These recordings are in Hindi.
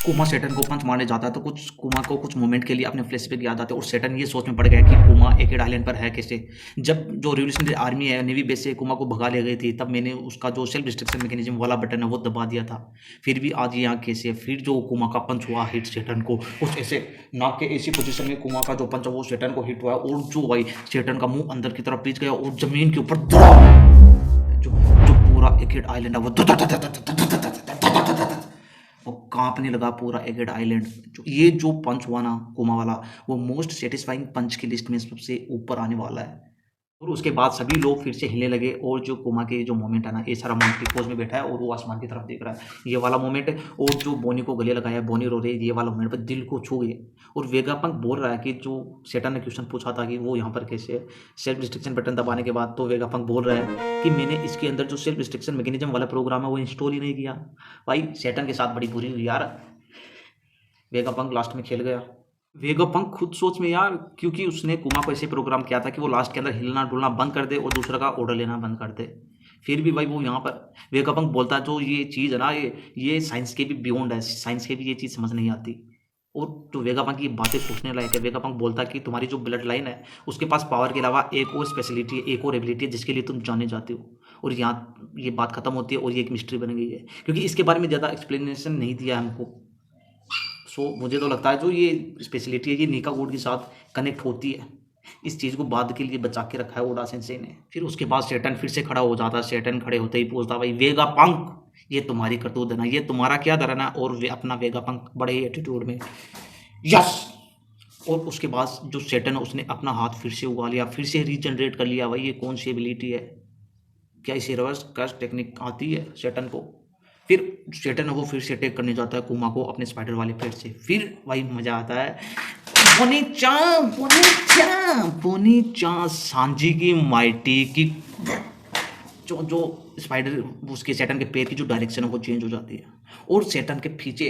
कुमा सेटन को पंच मारने जाता है तो कुछ कुमा को कुछ मोमेंट के लिए अपने फ्लैशबैक याद आते हैं और सेटन ये सोच में पड़ गया कि कुमा एकेड आइलैंड पर है कैसे। जब जो रिवोल्यूशनरी आर्मी है नेवी बेस से कुमा को भगा ले गई थी तब मैंने उसका जो सेल्फ डिस्ट्रक्शन मैकेनिज्म वाला बटन है वो दबा दिया था। फिर भी आज यहाँ कैसे फिर जो कुमा का पंच हुआ हिट सेटन को कुछ ऐसे नाक के ऐसी पोजीशन में कुमा का जो पंच है वो सेटन को हिट हुआ और जो भाई सेटन का मुंह अंदर की तरफ पीछ गया और जमीन के ऊपर जो जो पूरा एकेड आइलैंड है वो कांपने लगा पूरा एगेड आइलैंड। ये जो पंच हुआ ना कोमा वाला वो मोस्ट सेटिस्फाइंग पंच की लिस्ट में सबसे ऊपर आने वाला है। और उसके बाद सभी लोग फिर से हिलने लगे और जो कोमा के जो मोमेंट है ना ये सारा माउंट की पोज में बैठा है और वो आसमान की तरफ देख रहा है ये वाला मोमेंट है। और जो बोनी को गले लगाया बोनी रो रही है ये वाला मोमेंट पर दिल को छू गए। और वेगापंक बोल रहा है कि जो सेटन ने क्वेश्चन पूछा था कि वो यहाँ पर कैसे है सेल्फ डिस्ट्रक्शन बटन दबाने के बाद तो वेगापंक बोल रहा है कि मैंने इसके अंदर जो सेल्फ डिस्ट्रक्शन मैकेनिज्म वाला प्रोग्राम है वो इंस्टॉल ही नहीं किया। भाई सेटन के साथ बड़ी बुरी हुई यार। वेगापंक लास्ट में खेल गया। वेगापंक खुद सोच में यार क्योंकि उसने कुमा को ऐसे प्रोग्राम किया था कि वो लास्ट के अंदर हिलना डुलना बंद कर दे और दूसरा का ऑर्डर लेना बंद कर दे। फिर भी भाई वो यहाँ पर वेगापंक बोलता है जो ये चीज़ है ना ये साइंस के भी बियॉन्ड है साइंस के भी ये चीज़ समझ नहीं आती। और जो वेगापंक की बातें सोचने लायक है वेगापंक बोलता है कि तुम्हारी जो ब्लड लाइन है उसके पास पावर के अलावा एक और स्पेशलिटी है एक और एबिलिटी है जिसके लिए तुम जाने जाते हो। और यहाँ ये बात खत्म होती है और ये एक मिस्ट्री बन गई है क्योंकि इसके बारे में ज़्यादा एक्सप्लेनेशन नहीं दिया हमको। सो मुझे तो लगता है जो ये स्पेशलिटी है ये नीका कोड के साथ कनेक्ट होती है। इस चीज़ को बाद के लिए बचा के रखा है ओडा सेंसेई ने। फिर उसके बाद सेटन फिर से खड़ा हो जाता है। सेटन खड़े होते ही पूछता भाई वेगापंक ये तुम्हारी करतूत है ना ये तुम्हारा क्या धरना और अपना वेगापंक बड़े ही एटीट्यूड में यस। और उसके बाद जो सेटन है उसने अपना हाथ फिर से उगा लिया फिर से रीजनरेट कर लिया। भाई ये कौन सी एबिलिटी है क्या इसे रिवर्स कर्स टेक्निक आती है सेटन को। फिर सेटन है वो फिर से अटैक करने जाता है कुमा को अपने स्पाइडर वाले पेट से। फिर भाई मजा आता है बोनी चा सांजी की माइटी की जो स्पाइडर उसके सेटन के पैर की जो डायरेक्शन है वो चेंज हो जाती है और सेटन के पीछे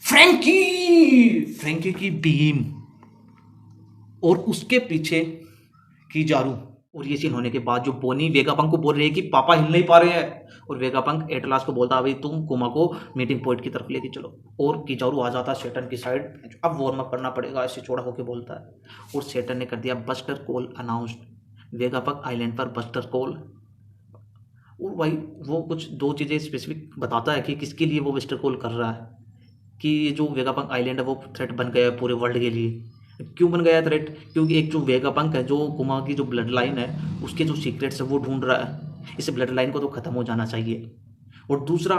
फ्रैंकी की बीम और उसके पीछे की जारू। और ये सीन होने के बाद जो बोनी वेगापंक को बोल रही है कि पापा हिल नहीं पा रहे हैं और वेगापंक एटलास को बोलता है भाई तुम कुमा को मीटिंग पॉइंट की तरफ लेके चलो। और किजारू आ जाता है सेटन की साइड अब वार्म अप करना पड़ेगा ऐसे चौड़ा होकर बोलता है। और सेटन ने कर दिया buster call announced Vegapunk island पर बस्टर कॉल। और भाई वो कुछ दो चीज़ें स्पेसिफिक बताता है कि किसके लिए वो बस्टर कॉल कर रहा है कि ये जो वेगापंक आइलैंड है वो थ्रेट बन गया है पूरे वर्ल्ड के लिए। क्यों बन गया थ्रेट क्योंकि एक जो वेगापंक है जो कुमा की जो ब्लड लाइन है उसके जो सीक्रेट्स है वो ढूंढ रहा है। इस ब्लड लाइन को तो ख़त्म हो जाना चाहिए। और दूसरा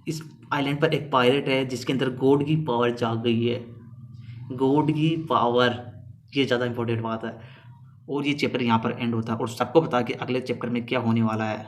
इस आइलैंड पर एक पायरेट है जिसके अंदर गॉड की पावर जाग गई है। गॉड की पावर ये ज़्यादा इंपॉर्टेंट बात है। और ये चैप्टर यहाँ पर एंड होता है और सबको पता है कि अगले चैप्टर में क्या होने वाला है।